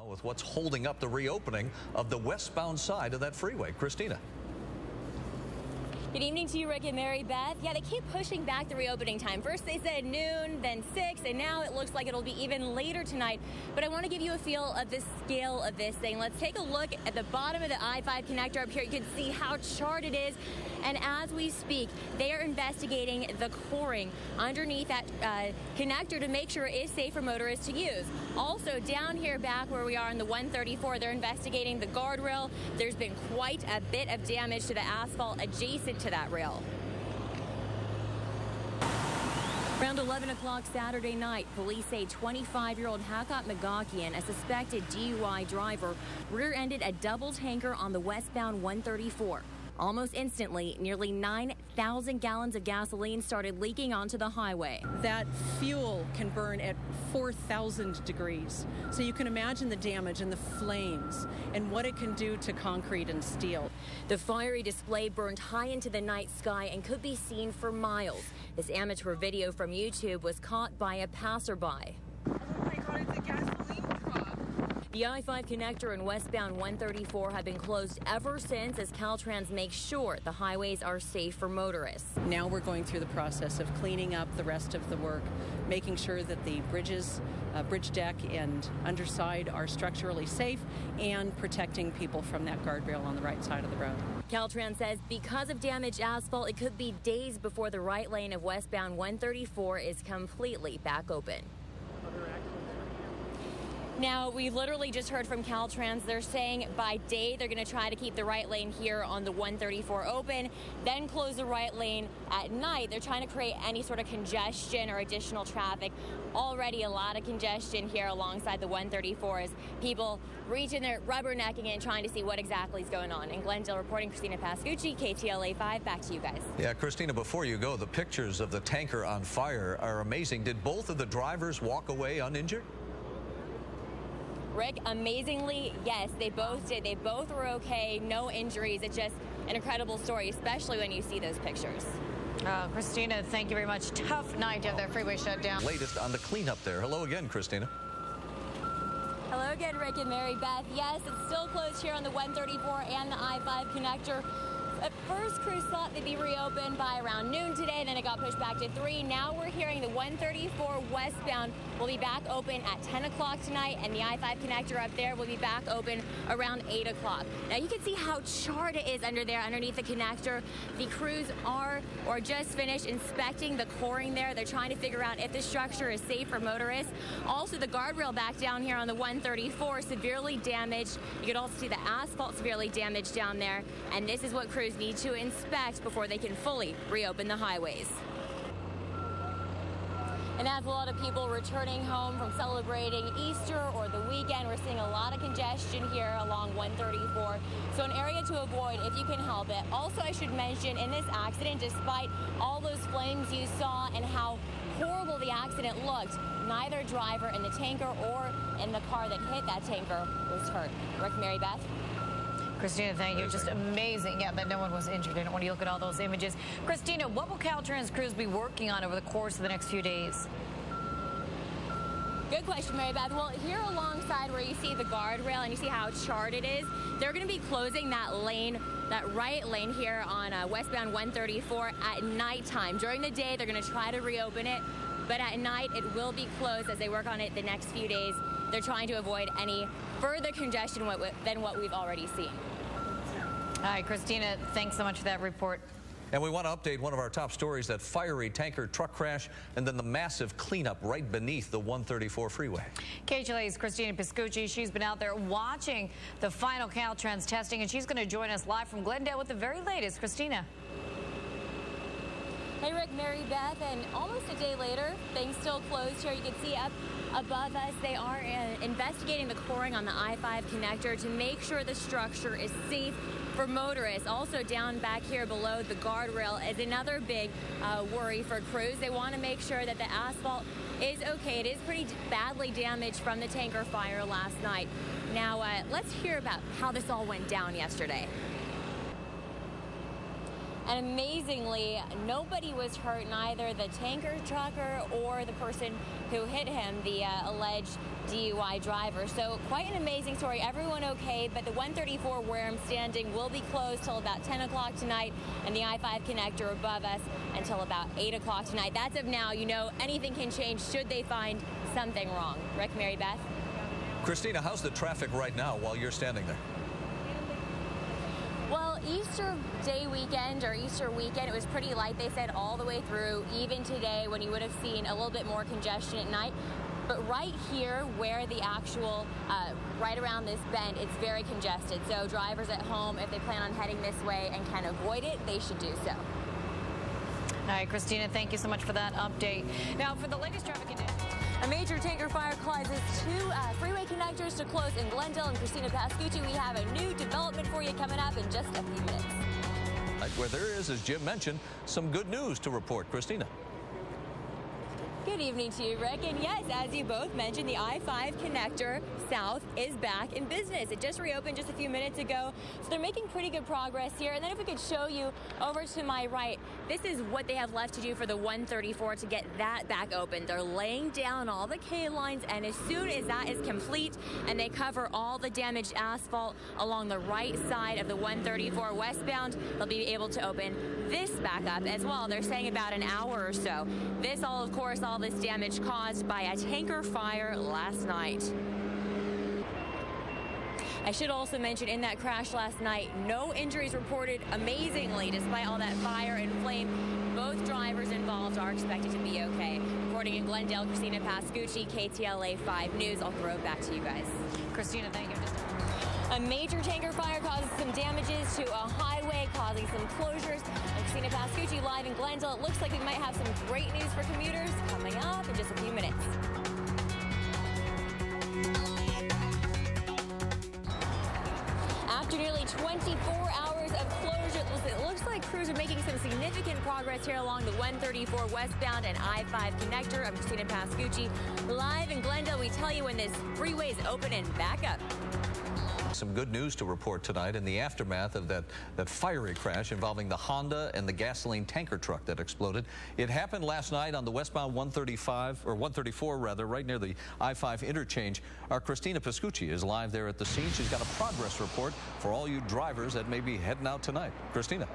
with what's holding up the reopening of the westbound side of that freeway. Christina. Good evening to you, Rick and Mary Beth. Yeah, they keep pushing back the reopening time. First they said noon, then 6, and now it looks like it'll be even later tonight. But I want to give you a feel of the scale of this thing. Let's take a look at the bottom of the I-5 connector up here. You can see how charred it is. And as we speak, they are investigating the coring underneath that connector to make sure it is safe for motorists to use. Also, down here back where we are on the 134, they're investigating the guardrail. There's been quite a bit of damage to the asphalt adjacent to that rail. Around 11 o'clock Saturday night, police say 25-year-old Hakat Magakian, a suspected DUI driver, rear-ended a double tanker on the westbound 134. Almost instantly, nearly 9,000 gallons of gasoline started leaking onto the highway. That fuel can burn at 4,000 degrees. So you can imagine the damage and the flames and what it can do to concrete and steel. The fiery display burned high into the night sky and could be seen for miles. This amateur video from YouTube was caught by a passerby. Oh my God, it's a gasoline truck. The I-5 connector and westbound 134 have been closed ever since as Caltrans makes sure the highways are safe for motorists. Now we're going through the process of cleaning up the rest of the work, making sure that the bridges, bridge deck and underside are structurally safe and protecting people from that guardrail on the right side of the road. Caltrans says because of damaged asphalt, it could be days before the right lane of westbound 134 is completely back open. Now, we literally just heard from Caltrans. They're saying by day they're going to try to keep the right lane here on the 134 open, then close the right lane at night. They're trying to create any sort of congestion or additional traffic. Already a lot of congestion here alongside the 134 as people reaching their rubbernecking and trying to see what exactly is going on. In Glendale reporting, Christina Pascucci, KTLA 5. Back to you guys. Yeah, Christina, before you go, the pictures of the tanker on fire are amazing. Did both of the drivers walk away uninjured? Rick, amazingly, yes, they both did. They both were okay, no injuries. It's just an incredible story, especially when you see those pictures. Christina, thank you very much. Tough night to have that freeway shut down. Latest on the cleanup there. Hello again, Christina. Hello again, Rick and Mary Beth. Yes, it's still closed here on the 134 and the I-5 connector. At first, crews thought they'd be reopened by around noon today, then it got pushed back to 3. Now we're hearing the 134 westbound will be back open at 10 o'clock tonight, and the I-5 connector up there will be back open around 8 o'clock. Now you can see how charred it is under there, underneath the connector. The crews are or just finished inspecting the coring there. They're trying to figure out if the structure is safe for motorists. Also, the guardrail back down here on the 134 severely damaged. You can also see the asphalt severely damaged down there, and this is what crews need to inspect before they can fully reopen the highways. And as a lot of people returning home from celebrating Easter or the weekend, we're seeing a lot of congestion here along 134. So an area to avoid if you can help it. Also, I should mention, in this accident, despite all those flames you saw and how horrible the accident looked, neither driver in the tanker or in the car that hit that tanker was hurt. Rick, Mary Beth. Christina, thank you. Just amazing, yeah, that no one was injured. And when you look at all those images, Christina, what will Caltrans crews be working on over the course of the next few days? Good question, Mary Beth. Well, here alongside where you see the guardrail and you see how charred it is, they're going to be closing that lane, that right lane here on westbound 134 at nighttime. During the day, they're going to try to reopen it, but at night it will be closed as they work on it the next few days. They're trying to avoid any further congestion than what we've already seen. All right, Christina, thanks so much for that report. And we want to update one of our top stories, that fiery tanker truck crash and then the massive cleanup right beneath the 134 freeway. KTLA's Christina Pascucci, she's been out there watching the final Caltrans testing, and she's going to join us live from Glendale with the very latest. Christina. Hey, Rick, Mary Beth, and almost a day later, things still closed here. You can see up above us, they are investigating the coring on the I-5 connector to make sure the structure is safe for motorists. Also down back here below the guardrail is another big worry for crews. They want to make sure that the asphalt is okay. It is pretty badly damaged from the tanker fire last night. Now, let's hear about how this all went down yesterday. And amazingly, nobody was hurt, neither the tanker trucker or the person who hit him, the alleged DUI driver. So quite an amazing story. Everyone okay, but the 134 where I'm standing will be closed till about 10 o'clock tonight, and the I-5 connector above us until about 8 o'clock tonight. That's of now. You know, anything can change should they find something wrong. Rick, Mary Beth. Christina, how's the traffic right now while you're standing there? Well, Easter Day weekend or Easter weekend, it was pretty light, they said, all the way through, even today when you would have seen a little bit more congestion at night. But right here where the actual, right around this bend, it's very congested. So drivers at home, if they plan on heading this way and can avoid it, they should do so. All right, Christina, thank you so much for that update. Now, for the latest traffic conditions. A major tanker fire causes two freeway connectors to close in Glendale. And Christina Pascucci, we have a new development for you coming up in just a few minutes. Where there is, as Jim mentioned, some good news to report. Christina. Good evening to you, Rick. And yes, as you both mentioned, the I-5 connector south is back in business. It just reopened just a few minutes ago, so they're making pretty good progress here. And then if we could show you over to my right, this is what they have left to do for the 134 to get that back open. They're laying down all the K lines, and as soon as that is complete and they cover all the damaged asphalt along the right side of the 134 westbound, they'll be able to open this back up as well. They're saying about an hour or so. This all, of course, all this damage caused by a tanker fire last night. I should also mention in that crash last night, no injuries reported, amazingly, despite all that fire and flame. Both drivers involved are expected to be okay. Reporting in Glendale, Christina Pascucci, KTLA 5 News. I'll throw it back to you guys. Christina, thank you. A major tanker fire causes some damages to a highway, causing some closures. And Christina Pascucci live in Glendale. It looks like we might have some great news for commuters coming up in just a few minutes. After nearly 24 hours of closure, it looks like crews are making some significant progress here along the 134 westbound and I-5 connector. I'm Christina Pascucci. Live in Glendale, we tell you when this freeway is open and back up. Some good news to report tonight in the aftermath of that fiery crash involving the Honda and the gasoline tanker truck that exploded. It happened last night on the westbound 134 rather, right near the I-5 interchange. Our Christina Pascucci is live there at the scene. She's got a progress report for all you drivers that may be heading out tonight. Christina.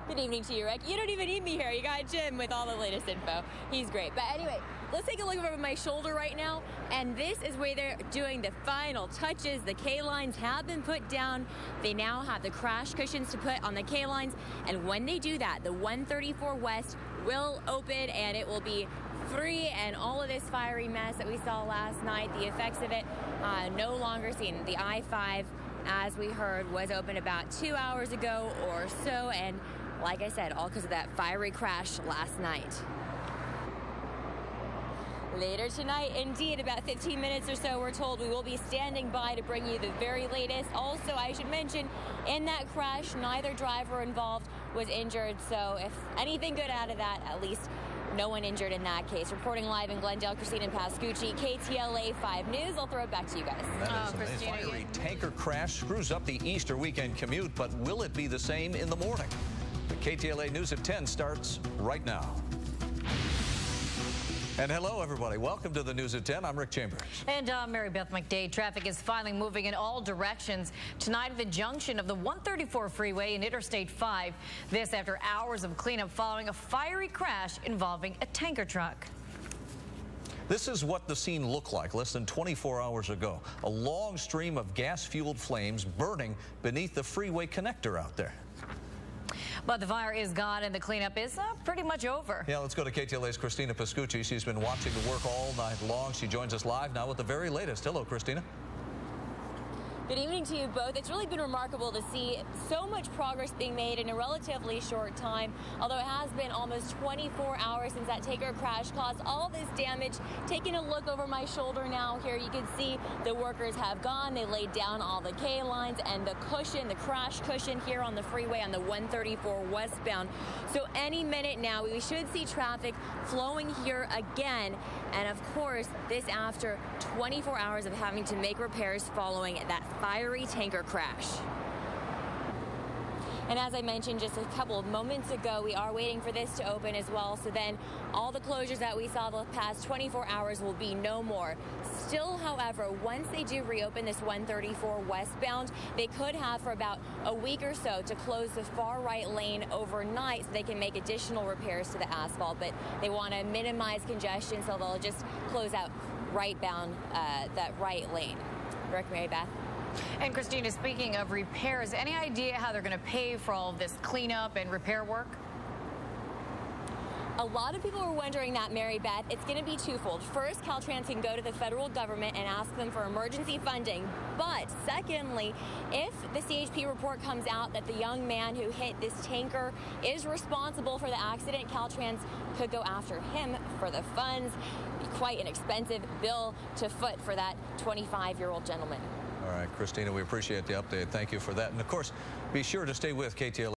Good evening to you, Rick. You don't even need me here. You got Jim with all the latest info. He's great. But anyway, let's take a look over my shoulder right now. And this is where they're doing the final touches. The K-lines have been put down. They now have the crash cushions to put on the K-lines. And when they do that, the 134 West will open and it will be free, and all of this fiery mess that we saw last night, the effects of it, no longer seen. The I-5, as we heard, was open about 2 hours ago or so, and like I said, all because of that fiery crash last night. Later tonight, indeed, about 15 minutes or so, we're told we will be standing by to bring you the very latest. Also, I should mention, in that crash, neither driver involved was injured, so if anything good out of that, at least no one injured in that case. Reporting live in Glendale, Christina Pascucci, KTLA 5 News. I'll throw it back to you guys. That is a fiery tanker crash screws up the Easter weekend commute, but will it be the same in the morning? The KTLA News at 10 starts right now. And hello, everybody. Welcome to the News at 10. I'm Rick Chambers. And Mary Beth McDade. Traffic is finally moving in all directions tonight at the junction of the 134 freeway and Interstate 5. This after hours of cleanup following a fiery crash involving a tanker truck. This is what the scene looked like less than 24 hours ago. A long stream of gas-fueled flames burning beneath the freeway connector out there. But the fire is gone and the cleanup is pretty much over. Yeah, let's go to KTLA's Christina Pascucci. She's been watching the work all night long. She joins us live now with the very latest. Hello, Christina. Good evening to you both. It's really been remarkable to see so much progress being made in a relatively short time, although it has been almost 24 hours since that tanker crash caused all this damage. Taking a look over my shoulder now here, you can see the workers have gone. They laid down all the K lines and the cushion, the crash cushion here on the freeway on the 134 westbound. So any minute now, we should see traffic flowing here again. And of course, this after 24 hours of having to make repairs following that fiery tanker crash. And as I mentioned just a couple of moments ago, we are waiting for this to open as well. So then all the closures that we saw the past 24 hours will be no more. Still, however, once they do reopen this 134 westbound, they could have for about a week or so to close the far right lane overnight so they can make additional repairs to the asphalt. But they want to minimize congestion, so they'll just close out right-bound that right lane. Rick, Mary Beth. And Christina, speaking of repairs, any idea how they're going to pay for all of this cleanup and repair work? A lot of people are wondering that, Mary Beth. It's going to be twofold. First, Caltrans can go to the federal government and ask them for emergency funding. But secondly, if the CHP report comes out that the young man who hit this tanker is responsible for the accident, Caltrans could go after him for the funds. Quite an expensive bill to foot for that 25-year-old gentleman. All right, Christina, we appreciate the update. Thank you for that. And of course, be sure to stay with KTLA.